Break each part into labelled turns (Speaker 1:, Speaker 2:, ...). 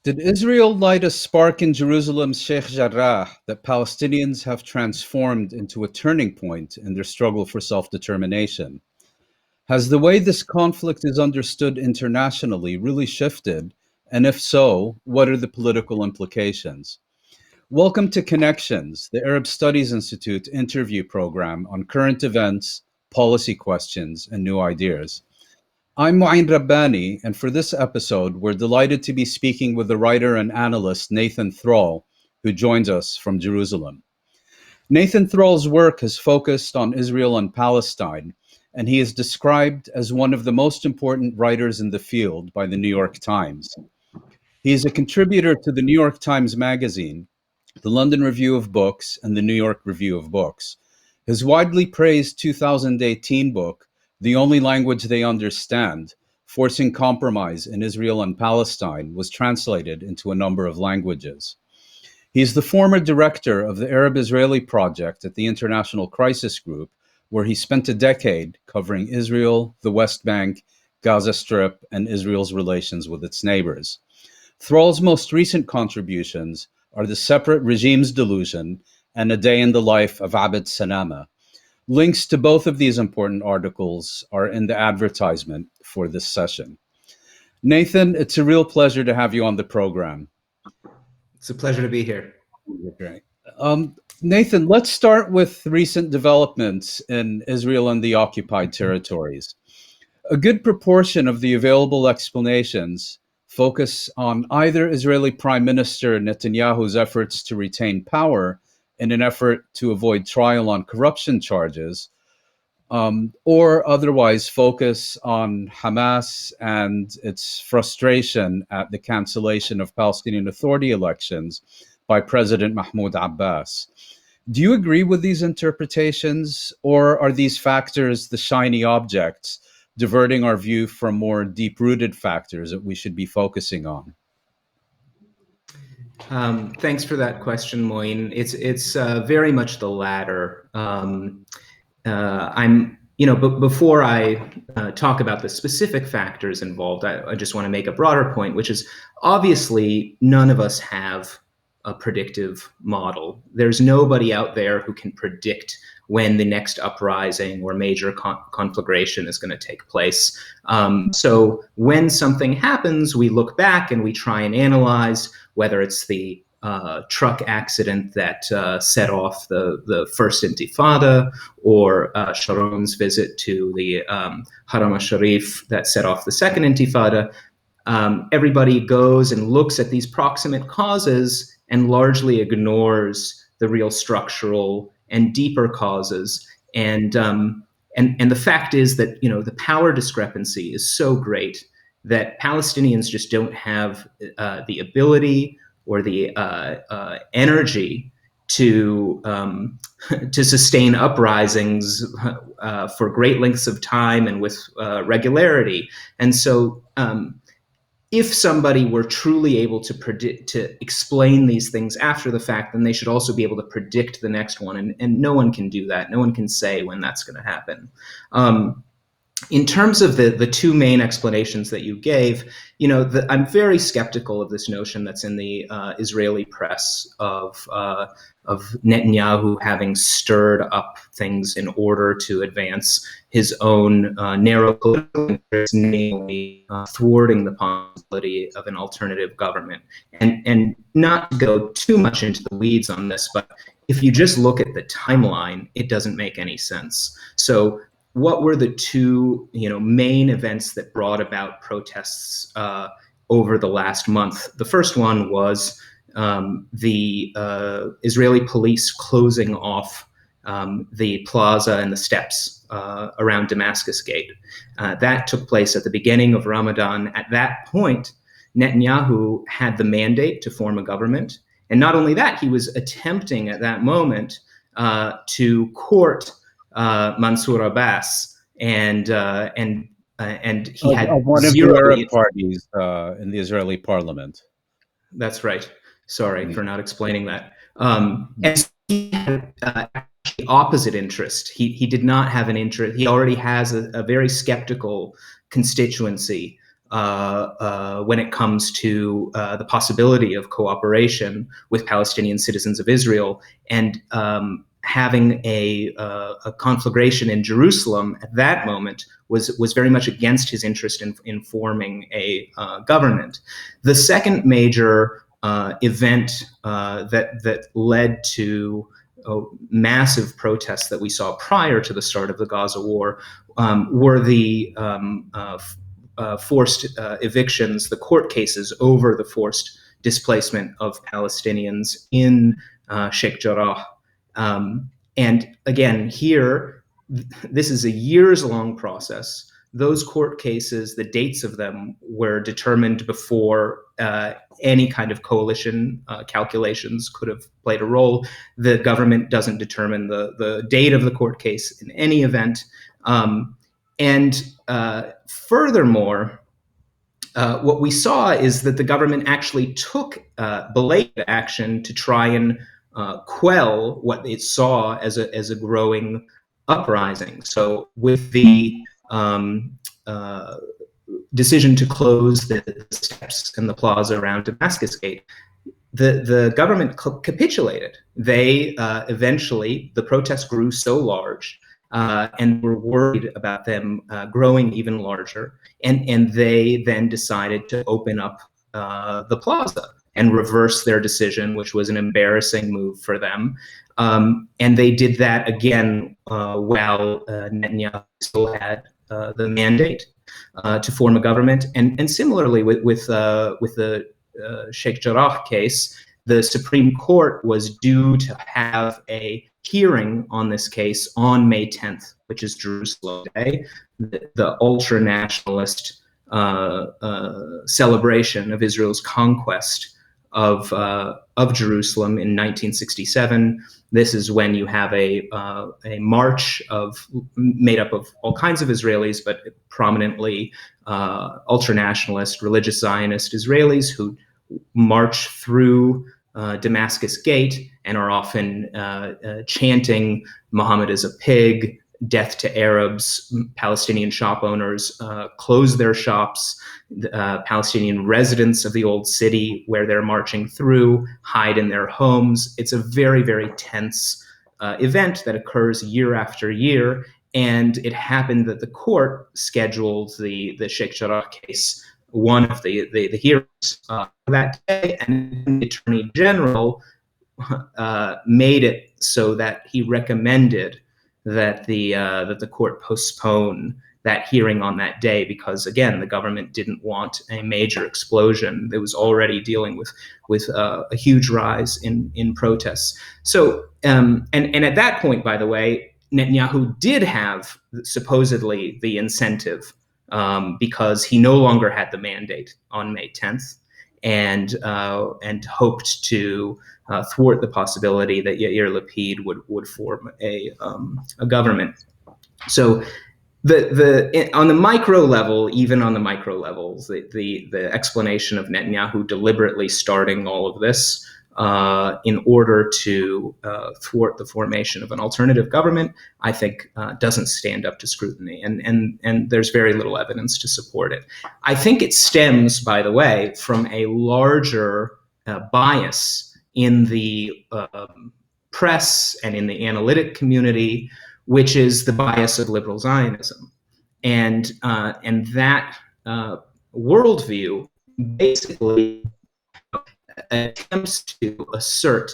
Speaker 1: Did Israel light a spark in Jerusalem's Sheikh Jarrah that Palestinians have transformed into a turning point in their struggle for self-determination? Has the way this conflict is understood internationally really shifted? And if so, what are the political implications? Welcome to Connections, the Arab Studies Institute interview program on current events, policy questions, and new ideas. I'm Mouin Rabbani, and for this episode, we're delighted to be speaking with the writer and analyst Nathan Thrall, who joins us from Jerusalem. Nathan Thrall's work has focused on Israel and Palestine, and he is described as one of the most important writers in the field by the New York Times. He is a contributor to the New York Times Magazine, the London Review of Books, and the New York Review of Books. His widely praised 2018 book, The Only Language They Understand, Forcing Compromise in Israel and Palestine, was translated into a number of languages. He is the former director of the Arab-Israeli Project at the International Crisis Group, where he spent a decade covering Israel, the West Bank, Gaza Strip, and Israel's relations with its neighbors. Thrall's most recent contributions are the Separate Regimes Delusion and A Day in the Life of Abed Salama. Links to both of these important articles are in the advertisement for this session. Nathan, it's a real pleasure to have you on the program.
Speaker 2: It's a pleasure to be here.
Speaker 1: Great. Nathan, let's start with recent developments in Israel and the occupied territories. A good proportion of the available explanations focus on either Israeli Prime Minister Netanyahu's efforts to retain power in an effort to avoid trial on corruption charges, or otherwise focus on Hamas and its frustration at the cancellation of Palestinian Authority elections by President Mahmoud Abbas. Do you agree with these interpretations, or are these factors the shiny objects, diverting our view from more deep-rooted factors that we should be focusing on?
Speaker 2: Thanks for that question, Moin. It's very much the latter. But before I talk about the specific factors involved, I just want to make a broader point, which is obviously none of us have a predictive model. There's nobody out there who can predict when the next uprising or major conflagration is going to take place. So when something happens, we look back and we try and analyze whether it's the truck accident that set off the first Intifada, or Sharon's visit to the Haram al-Sharif that set off the second Intifada. Everybody goes and looks at these proximate causes and largely ignores the real structural and deeper causes. And the fact is that, the power discrepancy is so great that Palestinians just don't have the ability or the energy to sustain uprisings for great lengths of time and with regularity. And so if somebody were truly able to explain these things after the fact, then they should also be able to predict the next one. And no one can do that. No one can say when that's going to happen. In terms of the two main explanations that you gave, I'm very skeptical of this notion that's in the Israeli press of Netanyahu having stirred up things in order to advance his own narrow political interests, namely thwarting the possibility of an alternative government. And not to go too much into the weeds on this, but if you just look at the timeline, it doesn't make any sense. So what were the two, main events that brought about protests over the last month? The first one was the Israeli police closing off the plaza and the steps around Damascus Gate. That took place at the beginning of Ramadan. At that point, Netanyahu had the mandate to form a government. And not only that, he was attempting at that moment to court Mansour Abbas, and he had
Speaker 1: one of the Arab parties in the Israeli parliament.
Speaker 2: That's right. Sorry for not explaining that. And so he had the opposite interest. He did not have an interest. He already has a very skeptical constituency when it comes to the possibility of cooperation with Palestinian citizens of Israel, and having a conflagration in Jerusalem at that moment was very much against his interest in forming a government. The second major event that led to massive protests that we saw prior to the start of the Gaza war were the forced evictions, the court cases over the forced displacement of Palestinians in Sheikh Jarrah. And again, here, this is a years-long process. Those court cases, the dates of them were determined before any kind of coalition calculations could have played a role. The government doesn't determine the date of the court case in any event. Furthermore, what we saw is that the government actually took belated action to try and quell what it saw as a growing uprising. So with the decision to close the steps and the plaza around Damascus Gate, the government capitulated. They eventually, the protests grew so large and were worried about them growing even larger. And they then decided to open up the plaza and reverse their decision, which was an embarrassing move for them. And they did that again while Netanyahu still had the mandate to form a government. And similarly with the Sheikh Jarrah case, the Supreme Court was due to have a hearing on this case on May 10th, which is Jerusalem Day, the ultra-nationalist celebration of Israel's conquest of Jerusalem in 1967. This is when you have a march made up of all kinds of Israelis, but prominently ultra-nationalist, religious Zionist Israelis who march through Damascus Gate and are often chanting "Muhammad is a pig," "Death to Arabs." Palestinian shop owners close their shops. Palestinian residents of the old city where they're marching through hide in their homes. It's a very, very tense event that occurs year after year. And it happened that the court scheduled the Sheikh Jarrah case, one of the hearings that day, and the Attorney General made it so that he recommended that the court postpone that hearing on that day because, again, the government didn't want a major explosion. It was already dealing with a huge rise in protests. So, and at that point, by the way, Netanyahu did have supposedly the incentive because he no longer had the mandate on May 10th, and hoped to thwart the possibility that Yair Lapid would form a government. So on the micro level, even on the micro levels, the explanation of Netanyahu deliberately starting all of this in order to thwart the formation of an alternative government, I think doesn't stand up to scrutiny, and there's very little evidence to support it. I think it stems, by the way, from a larger bias in the press and in the analytic community, which is the bias of liberal Zionism, and that worldview basically attempts to assert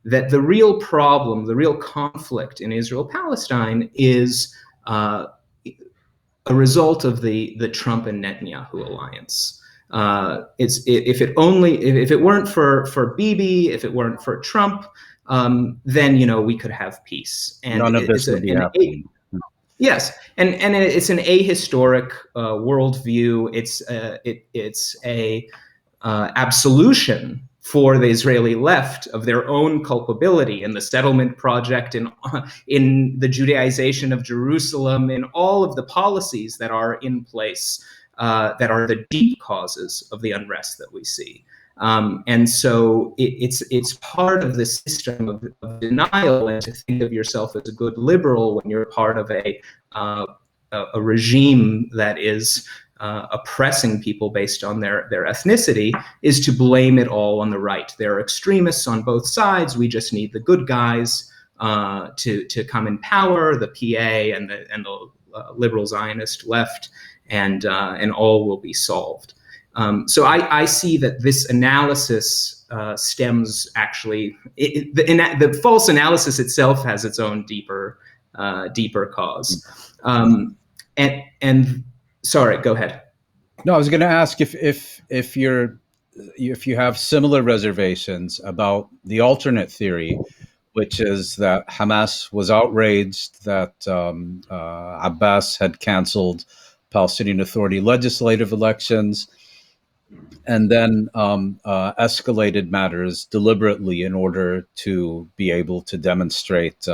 Speaker 2: that the real problem, the real conflict in Israel-Palestine is a result of the Trump and Netanyahu alliance. If it weren't for Bibi, if it weren't for Trump, then we could have peace. And
Speaker 1: none of this would be happening.
Speaker 2: Yes, and it's an ahistoric worldview. It's a absolution for the Israeli left of their own culpability in the settlement project, in the Judaization of Jerusalem, in all of the policies that are in place that are the deep causes of the unrest that we see. And so it's part of the system of denial, and to think of yourself as a good liberal when you're part of a regime that is oppressing people based on their ethnicity is to blame it all on the right. There are extremists on both sides. We just need the good guys to come in power, the PA and the liberal Zionist left, and all will be solved. So I see that this analysis stems actually. The false analysis itself has its own deeper cause. And sorry, go ahead.
Speaker 1: No, I was going to ask if you have similar reservations about the alternate theory, which is that Hamas was outraged that Abbas had canceled Palestinian Authority legislative elections, and then escalated matters deliberately in order to be able to demonstrate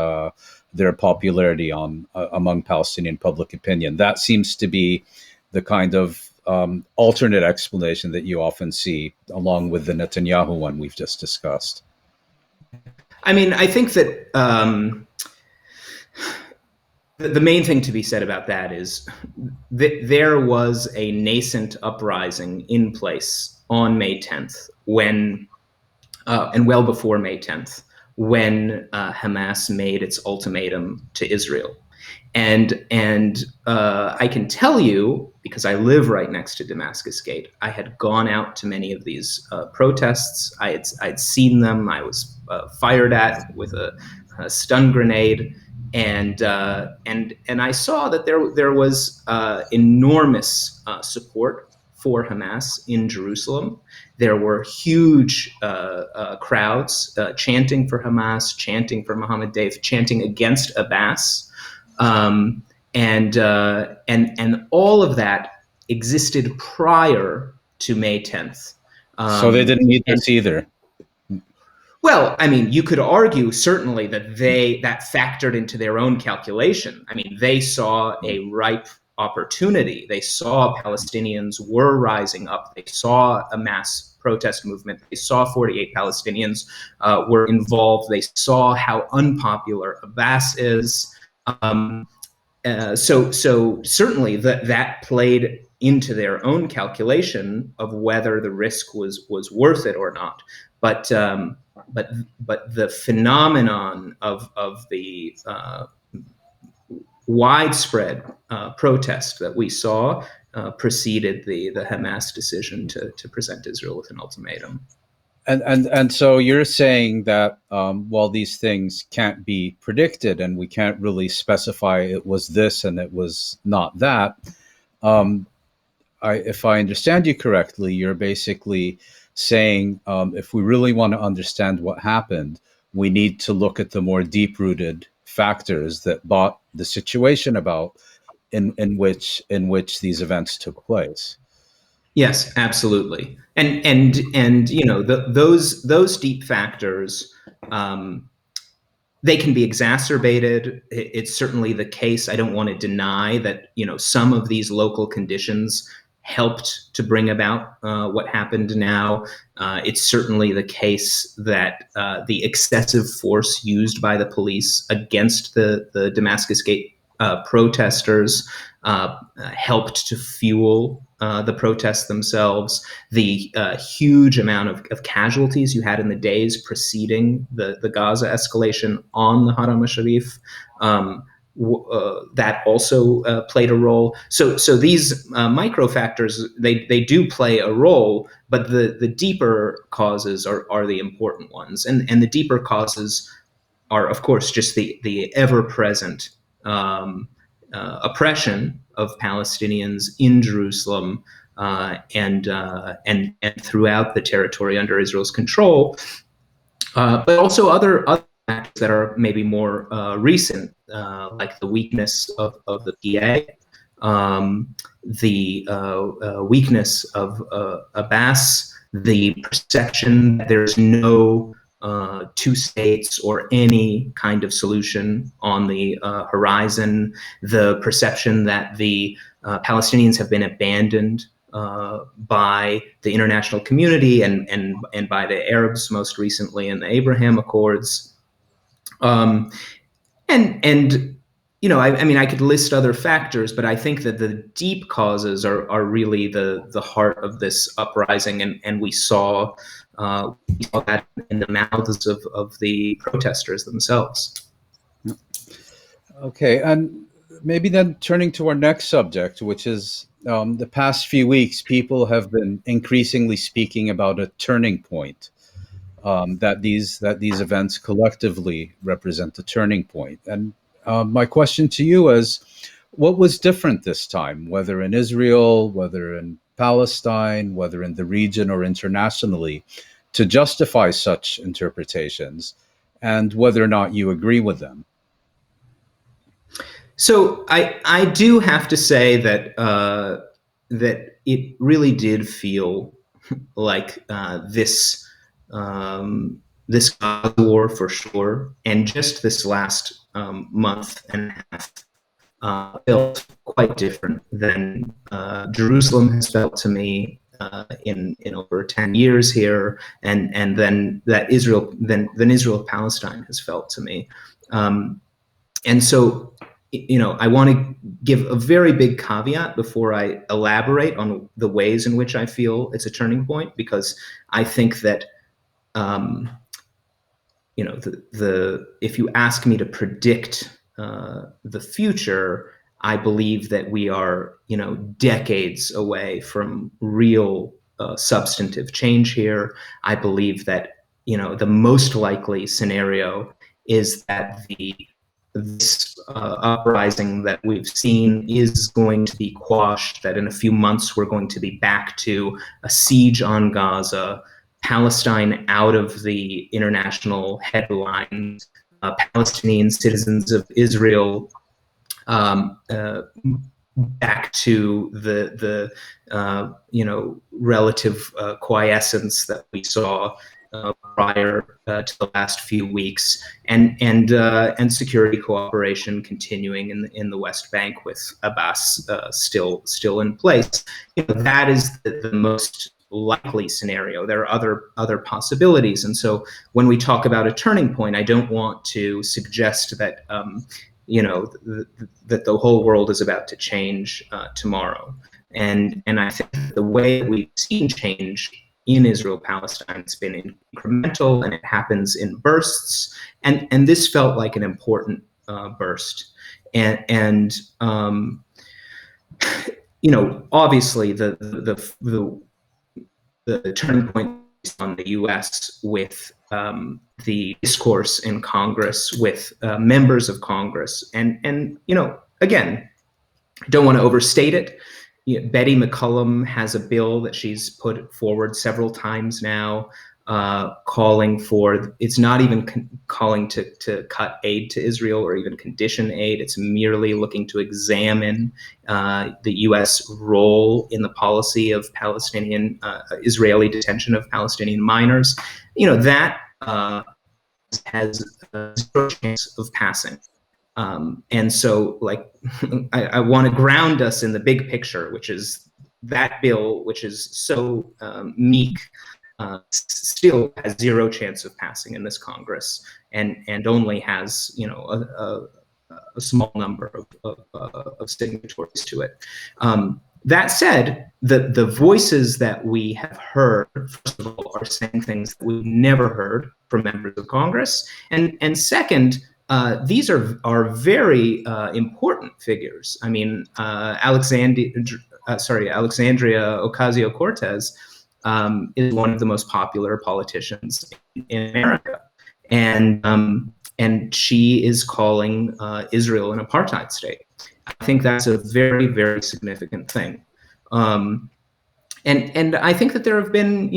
Speaker 1: their popularity among Palestinian public opinion. That seems to be the kind of alternate explanation that you often see, along with the Netanyahu one we've just discussed.
Speaker 2: I mean, I think that the main thing to be said about that is that there was a nascent uprising in place on May 10th when, and well before May 10th, when Hamas made its ultimatum to Israel. And I can tell you, because I live right next to Damascus Gate, I had gone out to many of these protests. I'd seen them. I was fired at with a stun grenade, and I saw that there was enormous support for Hamas in Jerusalem. There were huge crowds chanting for Hamas, chanting for Mohammed Deif, chanting against Abbas. And all of that existed prior to May 10th.
Speaker 1: So they didn't need this either.
Speaker 2: Well, I mean, you could argue certainly that that factored into their own calculation. I mean, they saw a ripe opportunity. They saw Palestinians were rising up. They saw a mass protest movement. They saw 48 Palestinians were involved. They saw how unpopular Abbas is. So certainly that played into their own calculation of whether the risk was worth it or not. But the phenomenon of the widespread protest that we saw preceded the Hamas decision to present Israel with an ultimatum.
Speaker 1: And so you're saying that while these things can't be predicted and we can't really specify it was this and it was not that, if I understand you correctly, you're basically saying if we really want to understand what happened, we need to look at the more deep-rooted factors that brought the situation about in which these events took place.
Speaker 2: Yes, absolutely. And you know, those deep factors, they can be exacerbated. It's certainly the case. I don't want to deny that, you know, some of these local conditions helped to bring about what happened now. It's certainly the case that the excessive force used by the police against the Damascus Gate protesters helped to fuel the protests themselves. The huge amount of casualties you had in the days preceding the Gaza escalation on the Haram al-Sharif, that also played a role. So these micro factors, they do play a role, but the deeper causes are the important ones. And the deeper causes are, of course, just the ever-present oppression of Palestinians in Jerusalem and throughout the territory under Israel's control, but also other factors that are maybe more recent, like the weakness of the PA, the weakness of Abbas, the perception that there's no two states or any kind of solution on the horizon, the perception that the Palestinians have been abandoned by the international community and by the Arabs most recently in the Abraham Accords. And I mean, I could list other factors, but I think that the deep causes are really the heart of this uprising, and we saw that in the mouths of the protesters themselves.
Speaker 1: Okay, and maybe then turning to our next subject, which is the past few weeks, people have been increasingly speaking about a turning point. That these events collectively represent a turning point. And my question to you is, what was different this time, whether in Israel, whether in Palestine, whether in the region or internationally, to justify such interpretations, and whether or not you agree with them?
Speaker 2: So I do have to say that that it really did feel like this Gaza war for sure, and just this last month and a half felt quite different than Jerusalem has felt to me in over 10 years here, and then that Israel-Palestine has felt to me. And so, I want to give a very big caveat before I elaborate on the ways in which I feel it's a turning point, because I think that, if you ask me to predict the future, I believe that we are, decades away from real substantive change here. I believe that, the most likely scenario is that this uprising that we've seen is going to be quashed, that in a few months we're going to be back to a siege on Gaza, Palestine out of the international headlines, Palestinian citizens of Israel back to the relative quiescence that we saw prior to the last few weeks, and security cooperation continuing in the West Bank with Abbas still in place. That is the most likely scenario. There are other possibilities, and so when we talk about a turning point, I don't want to suggest that that the whole world is about to change tomorrow. And I think the way we've seen change in Israel-Palestine has been incremental, and it happens in bursts. And this felt like an important burst. And obviously the turning point is on the U.S. with the discourse in Congress, with members of Congress, and again, don't want to overstate it. Betty McCollum has a bill that she's put forward several times now, calling for, it's not even calling to cut aid to Israel or even condition aid. It's merely looking to examine the U.S. role in the policy of Israeli detention of Palestinian minors. That has zero chance of passing. And so, I want to ground us in the big picture, which is that bill, which is so meek, still has zero chance of passing in this Congress, and only has a small number of signatories to it. That said, the voices that we have heard, first of all, are saying things that we've never heard from members of Congress, and second, these are very important figures. I mean, Alexandria Ocasio-Cortez is one of the most popular politicians in America, and she is calling Israel an apartheid state. I think that's a very, very significant thing, and I think that there have been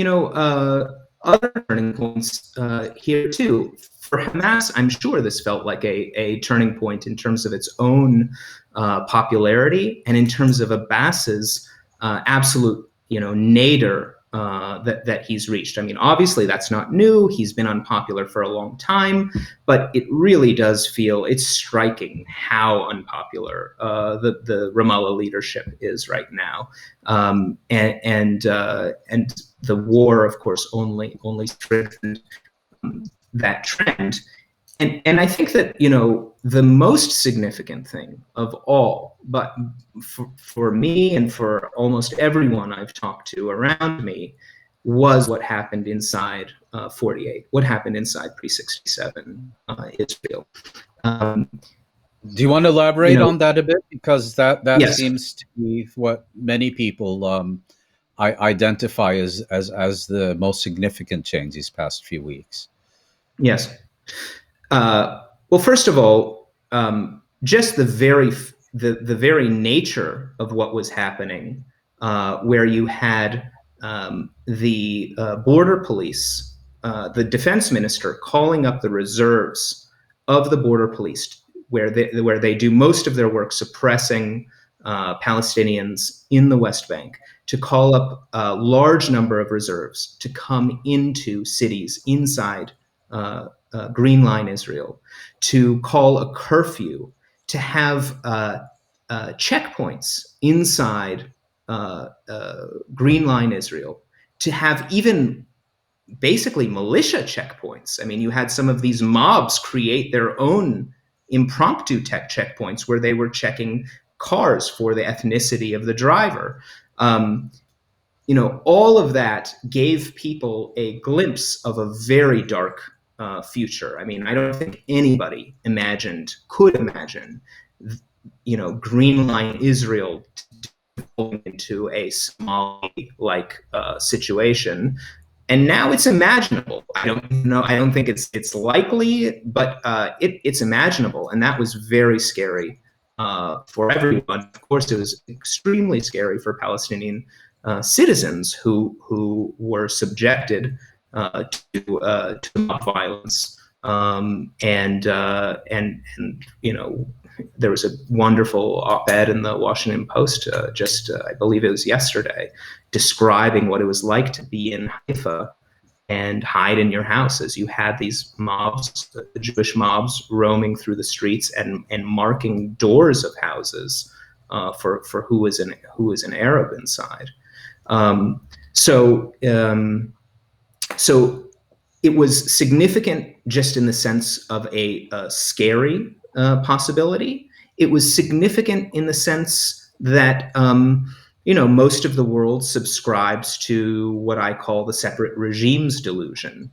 Speaker 2: other turning points here too. For Hamas, I'm sure this felt like a turning point in terms of its own popularity, and in terms of Abbas's absolute nadir that he's reached. I mean, obviously that's not new. He's been unpopular for a long time, but it really does feel, it's striking how unpopular the Ramallah leadership is right now, and the war, of course, only strengthened that trend. And I think that the most significant thing of all, but for me and for almost everyone I've talked to around me, was what happened inside 48, what happened inside pre-67 Israel.
Speaker 1: Do you want to elaborate on that a bit? Because that
Speaker 2: Yes.
Speaker 1: seems to be what many people I identify as the most significant change these past few weeks.
Speaker 2: Yes. Well, first of all, just the very nature of what was happening, where you had the border police, the defense minister calling up the reserves of the border police, where they do most of their work suppressing Palestinians in the West Bank, to call up a large number of reserves to come into cities inside Green Line Israel, to call a curfew, to have checkpoints inside Green Line Israel, to have even basically militia checkpoints. I mean, you had some of these mobs create their own impromptu checkpoints where they were checking cars for the ethnicity of the driver. All of that gave people a glimpse of a very dark future. I mean, I don't think anybody could imagine, Green Line Israel into a Somali-like situation. And now it's imaginable. I don't think it's likely, but it's imaginable, and that was very scary for everyone. Of course, it was extremely scary for Palestinian citizens who were subjected to mob violence, and there was a wonderful op-ed in the Washington Post I believe it was yesterday, describing what it was like to be in Haifa and hide in your house as you had these mobs, the Jewish mobs, roaming through the streets and marking doors of houses for who is an Arab inside. So it was significant just in the sense of a scary possibility. It was significant in the sense that most of the world subscribes to what I call the separate regimes delusion.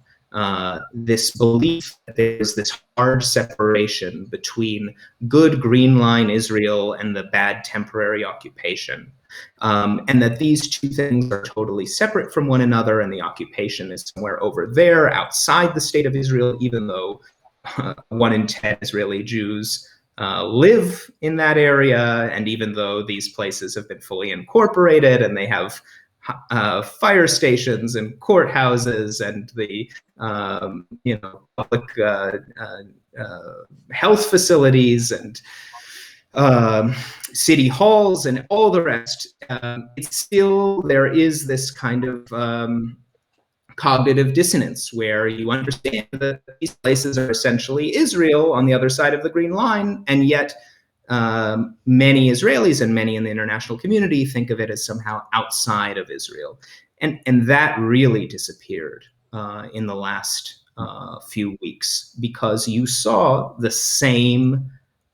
Speaker 2: This belief that there's this hard separation between good Green Line Israel and the bad temporary occupation. And that these two things are totally separate from one another, and the occupation is somewhere over there outside the state of Israel, even though 1 in 10 Israeli Jews live in that area, and even though these places have been fully incorporated and they have fire stations and courthouses and the public health facilities and city halls and all the rest, there is this kind of cognitive dissonance where you understand that these places are essentially Israel on the other side of the Green Line, and yet many Israelis and many in the international community think of it as somehow outside of Israel. And that really disappeared in the last few weeks, because you saw the same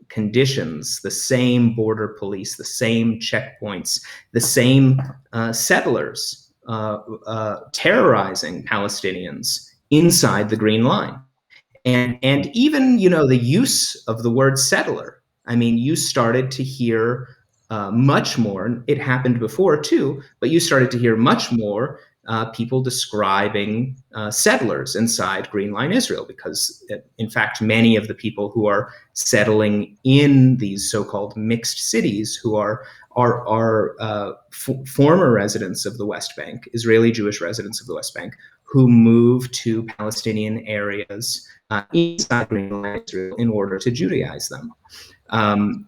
Speaker 2: conditions, the same border police, the same checkpoints, the same settlers terrorizing Palestinians inside the Green Line. And even, the use of the word settler. I mean, you started to hear much more, it happened before too, but you started to hear much more people describing settlers inside Green Line Israel, because in fact, many of the people who are settling in these so-called mixed cities, who are former residents of the West Bank, Israeli Jewish residents of the West Bank, who moved to Palestinian areas inside Green Line Israel in order to Judaize them.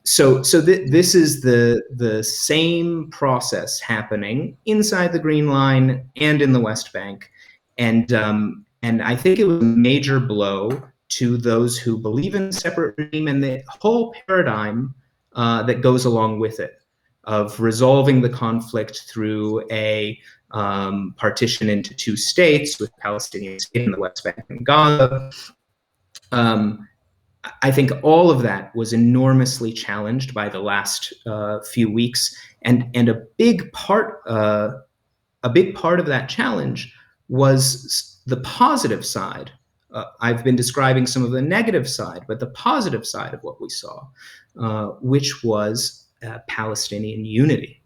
Speaker 2: This is the same process happening inside the Green Line and in the West Bank, and I think it was a major blow to those who believe in separate regime and the whole paradigm that goes along with it, of resolving the conflict through a partition into two states with Palestinian state in the West Bank and Gaza. I think all of that was enormously challenged by the last few weeks, and a big part of that challenge was the positive side. I've been describing some of the negative side, but the positive side of what we saw, which was Palestinian unity.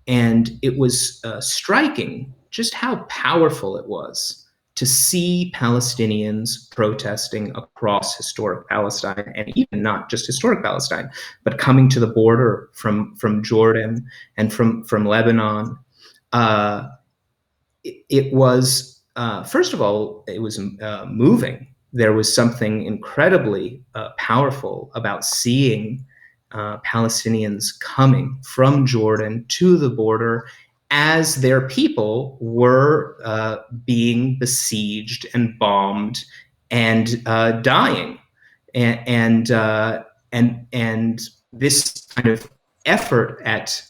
Speaker 2: And it was striking just how powerful it was to see Palestinians protesting across historic Palestine, and even not just historic Palestine, but coming to the border from Jordan and from Lebanon. It was, first of all, it was moving. There was something incredibly powerful about seeing Palestinians coming from Jordan to the border as their people were being besieged and bombed and dying, and this kind of effort at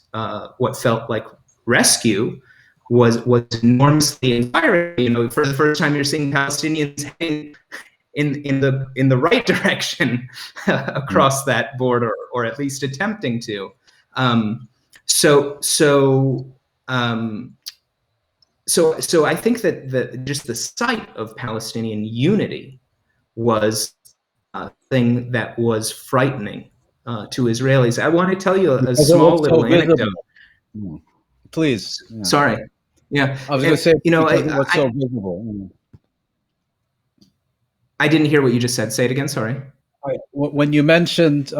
Speaker 2: what felt like rescue was enormously inspiring. You know, for the first time, you're seeing Palestinians heading in the right direction across that border, or at least attempting to. So I think that just the sight of Palestinian unity was a thing that was frightening to Israelis. I want to tell you a
Speaker 1: Because it
Speaker 2: small
Speaker 1: was so
Speaker 2: little anecdote.
Speaker 1: visible. Please. Yeah.
Speaker 2: Sorry. Yeah.
Speaker 1: I was going to say,
Speaker 2: you know,
Speaker 1: because it was so visible.
Speaker 2: I didn't hear what you just said. Say it again. Sorry.
Speaker 1: When you mentioned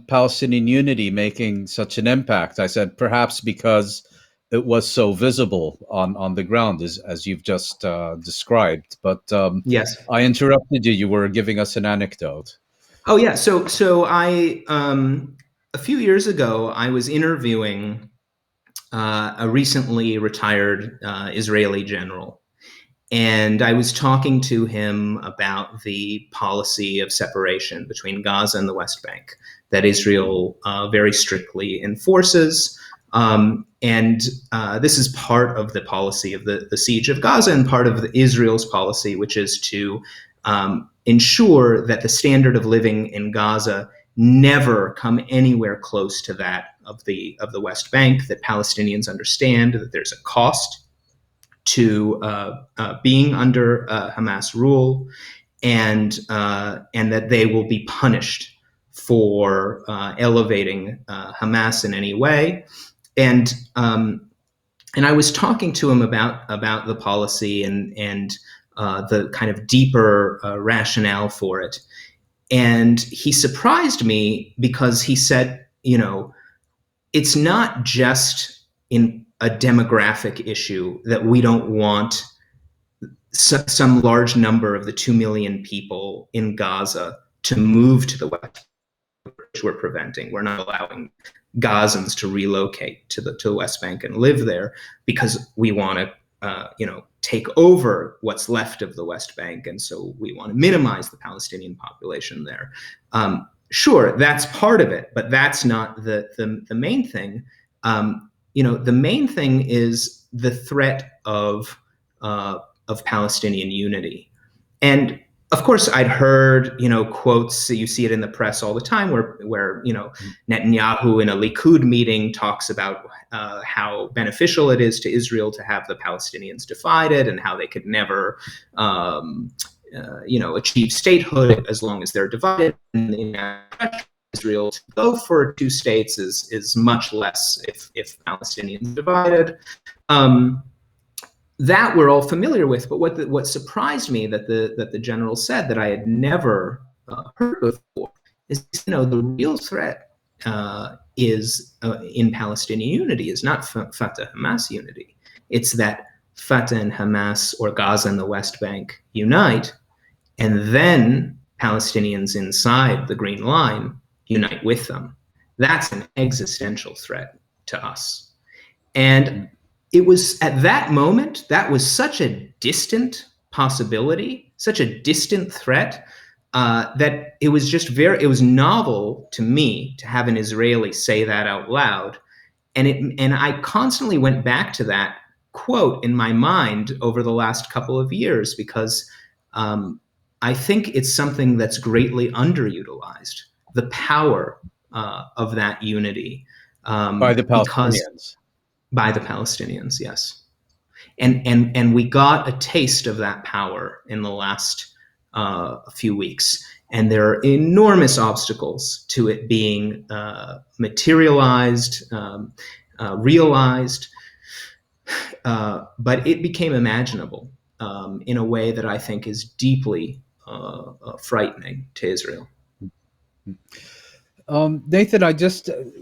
Speaker 1: Palestinian unity making such an impact, I said perhaps because it was so visible on the ground, as you've just described. But
Speaker 2: yes,
Speaker 1: I interrupted you. You were giving us an anecdote.
Speaker 2: Oh yeah. So I a few years ago I was interviewing a recently retired Israeli general. And I was talking to him about the policy of separation between Gaza and the West Bank that Israel very strictly enforces. And this is part of the policy of the siege of Gaza, and part of Israel's policy, which is to ensure that the standard of living in Gaza never come anywhere close to that of the West Bank, that Palestinians understand that there's a cost to being under Hamas rule, and that they will be punished for elevating Hamas in any way. And I was talking to him about the policy and the kind of deeper rationale for it. And he surprised me because he said, you know, it's not just in a demographic issue that we don't want some large number of the 2 million people in Gaza to move to the West, which we're preventing. We're not allowing Gazans to relocate to the West Bank and live there because we want to, take over what's left of the West Bank, and so we want to minimize the Palestinian population there. Sure, that's part of it, but that's not the main thing. The main thing is the threat of Palestinian unity. And of course, I'd heard, quotes, you see it in the press all the time, where Netanyahu in a Likud meeting talks about how beneficial it is to Israel to have the Palestinians divided, and how they could never, achieve statehood as long as they're divided. And Israel to go for 2 states is much less if Palestinians divided. That we're all familiar with, but what surprised me that the general said that I had never heard before is, the real threat is in Palestinian unity is not Fatah-Hamas unity. It's that Fatah and Hamas, or Gaza and the West Bank, unite, and then Palestinians inside the Green Line unite with them. That's an existential threat to us. And it was at that moment, that was such a distant possibility, such a distant threat, that it was just it was novel to me to have an Israeli say that out loud. And I constantly went back to that quote in my mind over the last couple of years, because I think it's something that's greatly underutilized. The power of that unity,
Speaker 1: By the
Speaker 2: because
Speaker 1: Palestinians.
Speaker 2: by the Palestinians, yes, and we got a taste of that power in the last few weeks, and there are enormous obstacles to it being materialized, realized, but it became imaginable in a way that I think is deeply frightening to Israel.
Speaker 1: Nathan,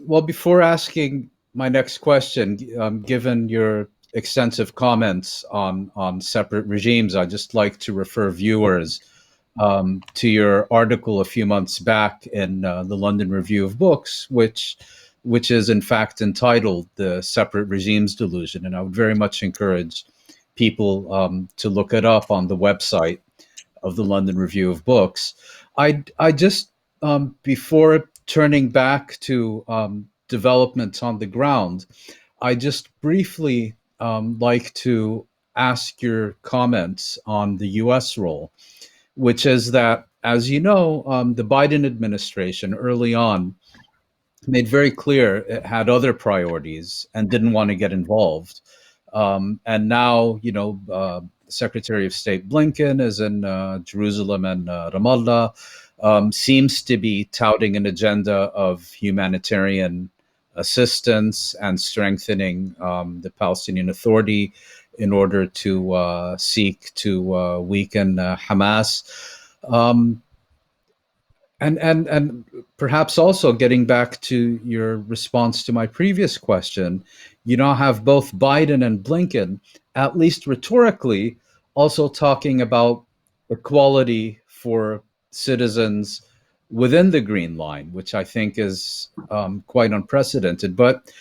Speaker 1: well, before asking my next question, given your extensive comments on separate regimes, I'd just like to refer viewers to your article a few months back in the London Review of Books, which is in fact entitled "The Separate Regimes Delusion," and I would very much encourage people to look it up on the website of the London Review of Books. I just before turning back to developments on the ground, I just briefly like to ask your comments on the U.S. role, which is that, as you know, the Biden administration early on made very clear it had other priorities and didn't want to get involved. And now, Secretary of State Blinken is in Jerusalem and Ramallah, seems to be touting an agenda of humanitarian assistance and strengthening the Palestinian Authority in order to seek to weaken Hamas. Um, and perhaps also getting back to your response to my previous question, you now have both Biden and Blinken, at least rhetorically, also talking about equality for citizens within the Green Line, which I think is quite unprecedented. But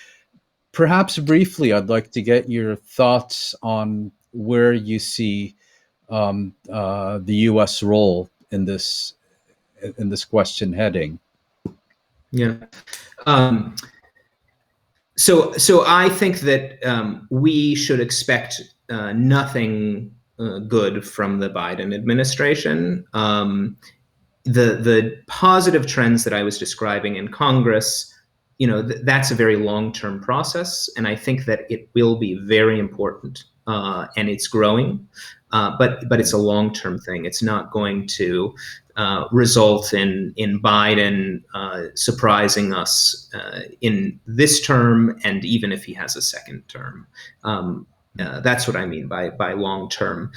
Speaker 1: perhaps briefly, I'd like to get your thoughts on where you see the U.S. role in this question heading.
Speaker 2: Yeah. So I think that we should expect nothing good from the Biden administration. The positive trends that I was describing in Congress, that's a very long-term process, and I think that it will be very important, and it's growing, but it's a long-term thing. It's not going to result in Biden surprising us in this term, and even if he has a second term. That's what I mean by long term.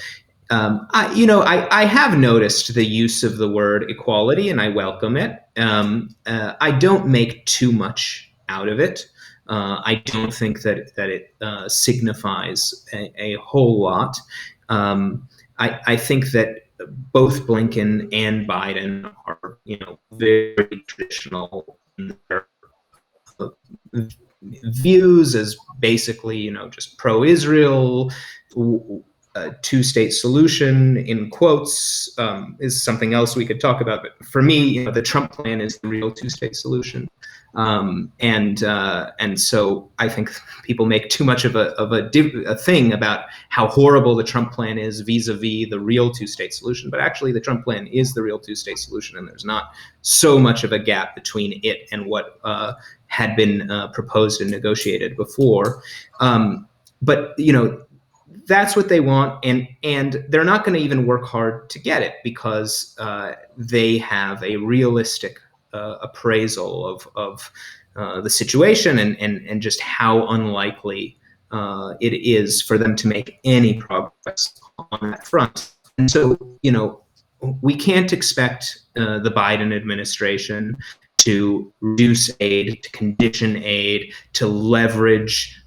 Speaker 2: I have noticed the use of the word equality, and I welcome it. I don't make too much out of it. I don't think that it signifies a whole lot. I think that both Blinken and Biden are, very traditional in their views as basically, just pro-Israel. A two-state solution, in quotes, is something else we could talk about. But for me, the Trump plan is the real two-state solution. And so I think people make too much of a thing about how horrible the Trump plan is vis-a-vis the real two-state solution. But actually, the Trump plan is the real two-state solution, and there's not so much of a gap between it and what had been proposed and negotiated before. But that's what they want, and they're not going to even work hard to get it because they have a realistic appraisal of the situation and just how unlikely it is for them to make any progress on that front. And so, we can't expect the Biden administration to reduce aid, to condition aid, to leverage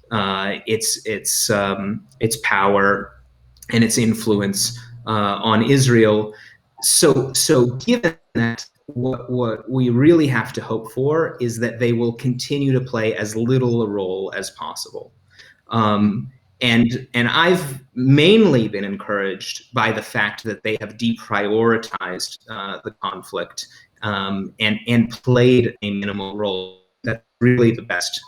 Speaker 2: its power and its influence on Israel. So given that, what we really have to hope for is that they will continue to play as little a role as possible. And I've mainly been encouraged by the fact that they have deprioritized the conflict and played a minimal role. That's really the best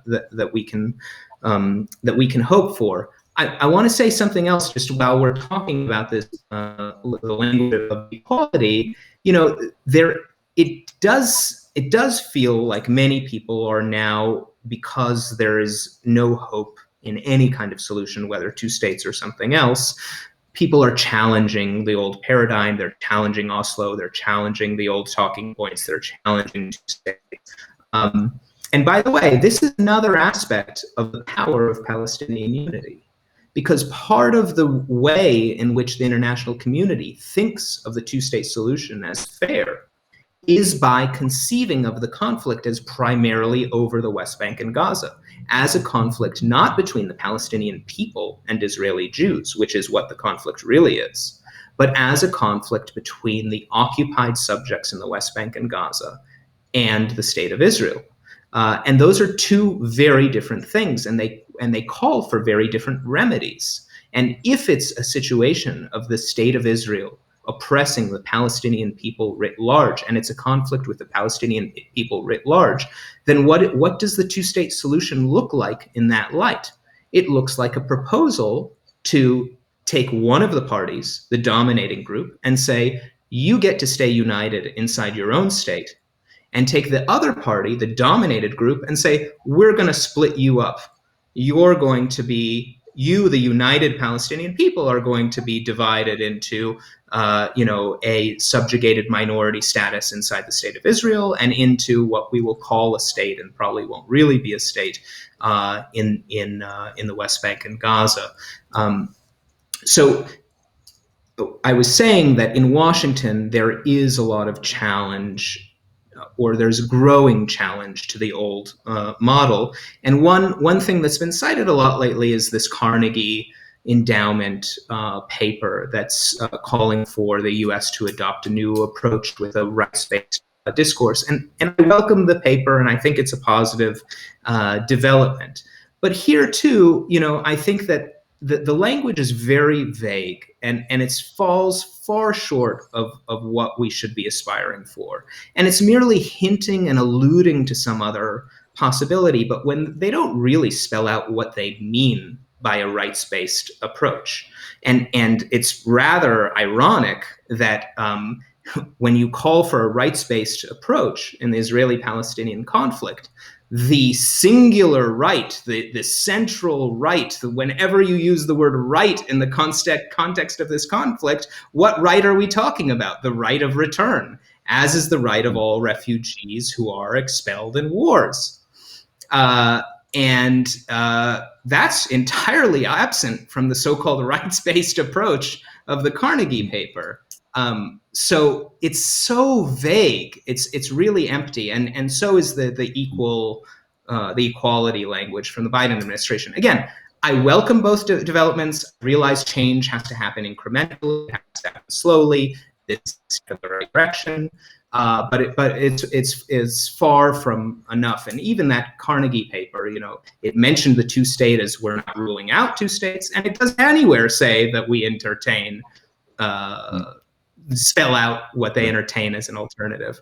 Speaker 2: that we can hope for. I want to say something else just while we're talking about this, the language of equality. There it does feel like many people are now, because there is no hope in any kind of solution, whether two states or something else. People are challenging the old paradigm. They're challenging Oslo. They're challenging the old talking points. They're challenging two states. And by the way, this is another aspect of the power of Palestinian unity, because part of the way in which the international community thinks of the two-state solution as fair is by conceiving of the conflict as primarily over the West Bank and Gaza, as a conflict not between the Palestinian people and Israeli Jews, which is what the conflict really is, but as a conflict between the occupied subjects in the West Bank and Gaza and the state of Israel. And those are two very different things, and they call for very different remedies. And if it's a situation of the state of Israel oppressing the Palestinian people writ large, and it's a conflict with the Palestinian people writ large, then what does the two-state solution look like in that light? It looks like a proposal to take one of the parties, the dominating group, and say, you get to stay united inside your own state, and take the other party, the dominated group, and say, we're going to split you up. You're going to be, the united Palestinian people, are going to be divided into, a subjugated minority status inside the state of Israel and into what we will call a state, and probably won't really be a state, in the West Bank and Gaza. So I was saying that in Washington, there is a lot of challenge, or there's a growing challenge to the old model. And one thing that's been cited a lot lately is this Carnegie endowment paper that's calling for the U.S. to adopt a new approach with a rights-based discourse. And I welcome the paper, and I think it's a positive development. But here too, I think that the language is very vague, and it falls far short of what we should be aspiring for. And it's merely hinting and alluding to some other possibility, but when they don't really spell out what they mean by a rights-based approach. And it's rather ironic that when you call for a rights-based approach in the Israeli-Palestinian conflict, the singular right, the central right, whenever you use the word right in the context of this conflict, what right are we talking about? The right of return, as is the right of all refugees who are expelled in wars. And that's entirely absent from the so-called rights-based approach of the Carnegie paper. So it's so vague. It's really empty, and so is the equality language from the Biden administration. Again, I welcome both developments. I realize change has to happen incrementally, it has to happen slowly. It's in the right direction, but it's far from enough. And even that Carnegie paper, it mentioned the two-state as we're not ruling out two states, and it doesn't anywhere say that we entertain. Spell out what they entertain as an alternative.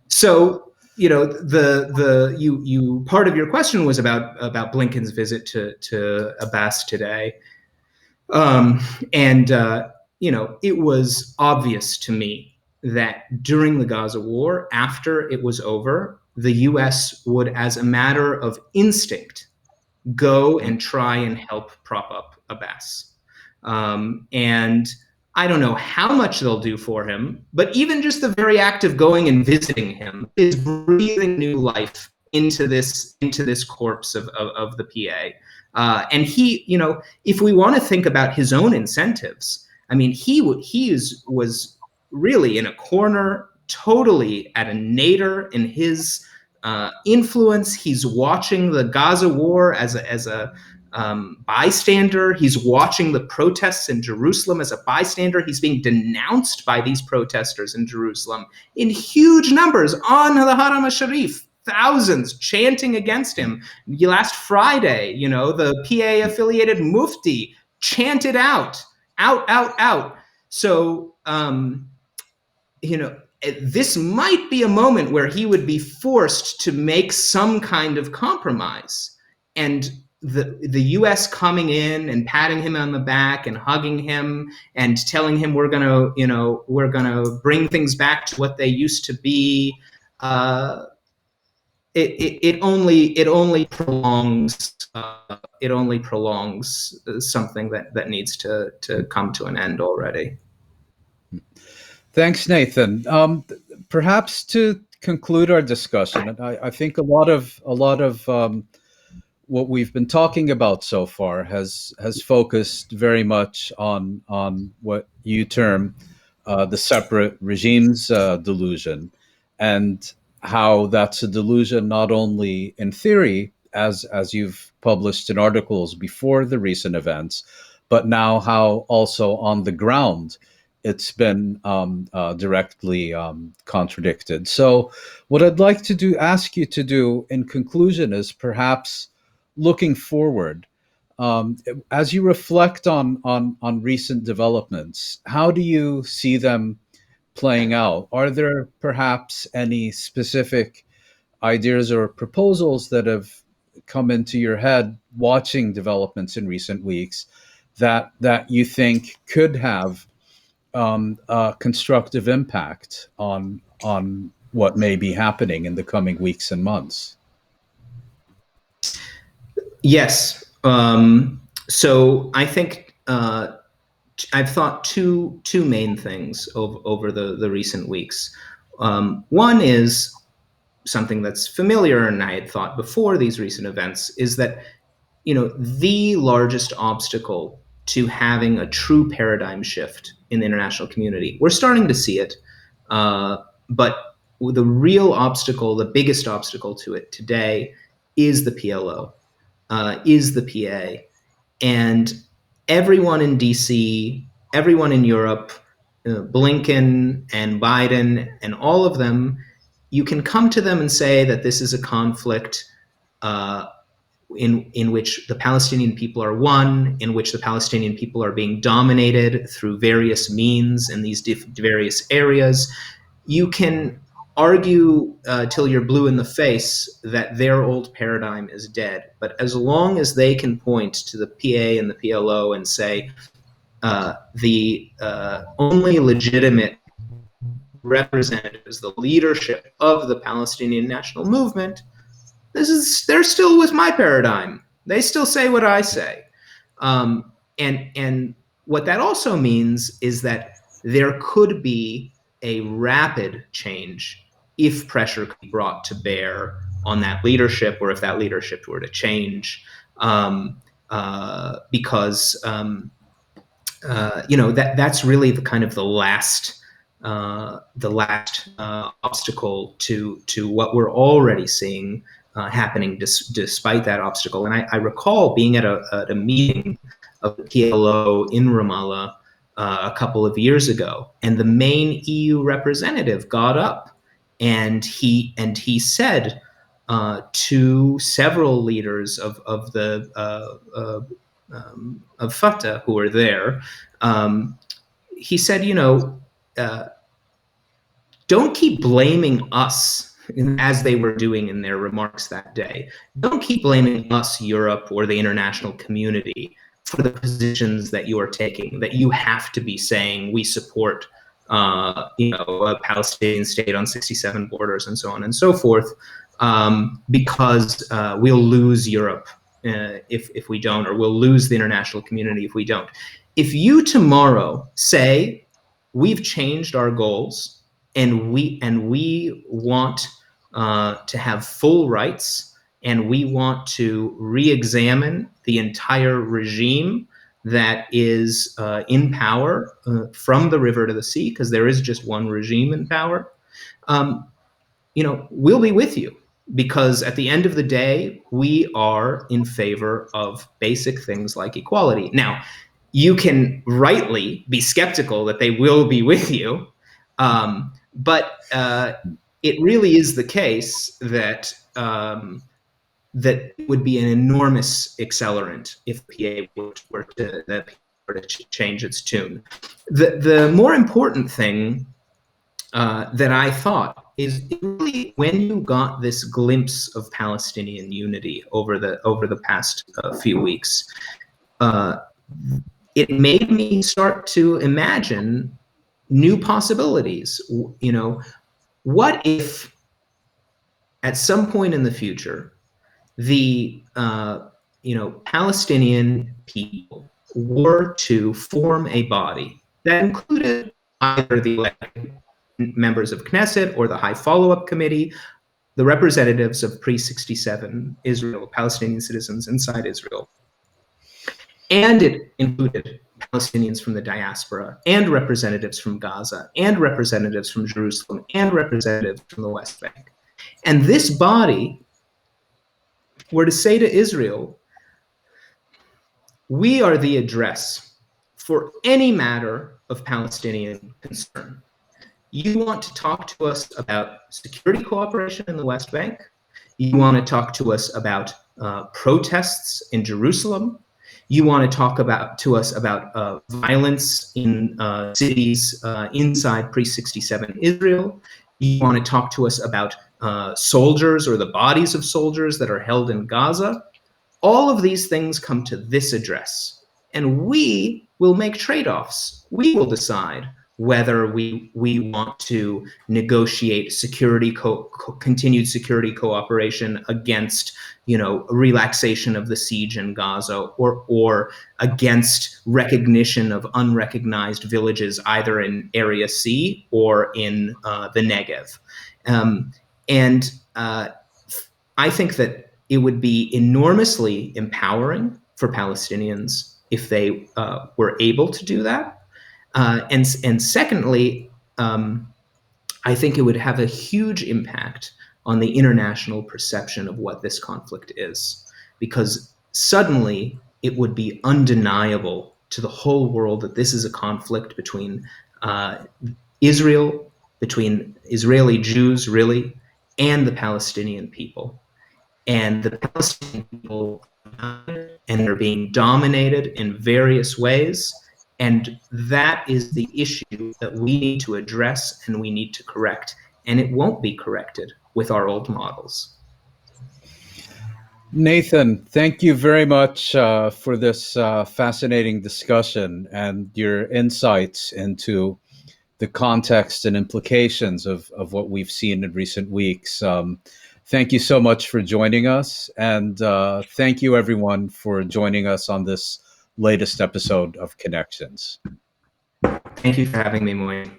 Speaker 2: So the part of your question was about Blinken's visit to Abbas today, and it was obvious to me that during the Gaza war, after it was over, the U.S. would, as a matter of instinct, go and try and help prop up Abbas, and I don't know how much they'll do for him, but even just the very act of going and visiting him is breathing new life into this corpse of the PA. And he, if we want to think about his own incentives, I mean, he was really in a corner, totally at a nadir in his influence. He's watching the Gaza war as a bystander. He's watching the protests in Jerusalem as a bystander. He's being denounced by these protesters in Jerusalem in huge numbers on the Haram al-Sharif, thousands chanting against him. Last Friday, the PA-affiliated Mufti chanted out. So, this might be a moment where he would be forced to make some kind of compromise. And the U.S. coming in and patting him on the back and hugging him and telling him we're gonna bring things back to what they used to be. It only prolongs something that needs to come to an end already.
Speaker 1: Thanks, Nathan. Perhaps to conclude our discussion, and I think a lot of what we've been talking about so far has focused very much on what you term the separate regimes delusion, and how that's a delusion not only in theory, as you've published in articles before the recent events, but now how also on the ground it's been directly contradicted. So, what I'd like to ask you to do in conclusion is perhaps looking forward, as you reflect on recent developments, how do you see them playing out? Are there perhaps any specific ideas or proposals that have come into your head watching developments in recent weeks that you think could have a constructive impact on what may be happening in the coming weeks and months?
Speaker 2: Yes. So I think I've thought two main things over the recent weeks. One is something that's familiar, and I had thought before these recent events, is that the largest obstacle to having a true paradigm shift in the international community, we're starting to see it, but the real obstacle, the biggest obstacle to it today, is the PLO, is the PA. And everyone in DC, everyone in Europe, Blinken and Biden and all of them, you can come to them and say that this is a conflict in which the Palestinian people are one, in which the Palestinian people are being dominated through various means in these various areas. You can argue till you're blue in the face that their old paradigm is dead. But as long as they can point to the PA and the PLO and say the only legitimate representatives, the leadership of the Palestinian national movement, they're still with my paradigm. They still say what I say. And what that also means is that there could be a rapid change if pressure could be brought to bear on that leadership, or if that leadership were to change, because that's really the kind of the last obstacle to what we're already seeing happening despite that obstacle. And I recall being at a meeting of the PLO in Ramallah a couple of years ago, and the main EU representative got up and he said to several leaders of Fatah who were there, he said, don't keep blaming us, as they were doing in their remarks that day. Don't keep blaming us, Europe, or the international community for the positions that you are taking, that you have to be saying we support a Palestinian state on 67 borders and so on and so forth, because we'll lose Europe if we don't, or we'll lose the international community if we don't. If you tomorrow say we've changed our goals, and we want to have full rights, and we want to re-examine the entire regime that is in power from the river to the sea, because there is just one regime in power, we'll be with you, because at the end of the day, we are in favor of basic things like equality. Now, you can rightly be skeptical that they will be with you, but it really is the case that that would be an enormous accelerant if PA were to change its tune. The more important thing that I thought is really when you got this glimpse of Palestinian unity over the past few weeks, it made me start to imagine new possibilities. You know, what if at some point in the future, the Palestinian people were to form a body that included either the elected members of Knesset or the High Follow-Up Committee, the representatives of pre-67 Israel-Palestinian citizens inside Israel, and it included Palestinians from the diaspora and representatives from Gaza and representatives from Jerusalem and representatives from the West Bank. And this body were to say to Israel, we are the address for any matter of Palestinian concern. You want to talk to us about security cooperation in the West Bank? You want to talk to us about protests in Jerusalem? You want to talk to us about violence in cities inside pre-67 Israel? You want to talk to us about soldiers or the bodies of soldiers that are held in Gaza? All of these things come to this address, and we will make trade-offs. We will decide whether we want to negotiate continued security cooperation against, relaxation of the siege in Gaza, or against recognition of unrecognized villages either in Area C or in the Negev. And I think that it would be enormously empowering for Palestinians if they were able to do that. And secondly, I think it would have a huge impact on the international perception of what this conflict is, because suddenly it would be undeniable to the whole world that this is a conflict between Israel, between Israeli Jews, really, and the Palestinian people. And the Palestinian people and they're being dominated in various ways. And that is the issue that we need to address and we need to correct. And it won't be corrected with our old models.
Speaker 1: Nathan, thank you very much for this fascinating discussion and your insights into the context and implications of what we've seen in recent weeks. Thank you so much for joining us. And thank you, everyone, for joining us on this latest episode of Connections.
Speaker 2: Thank you for having me, Mouin.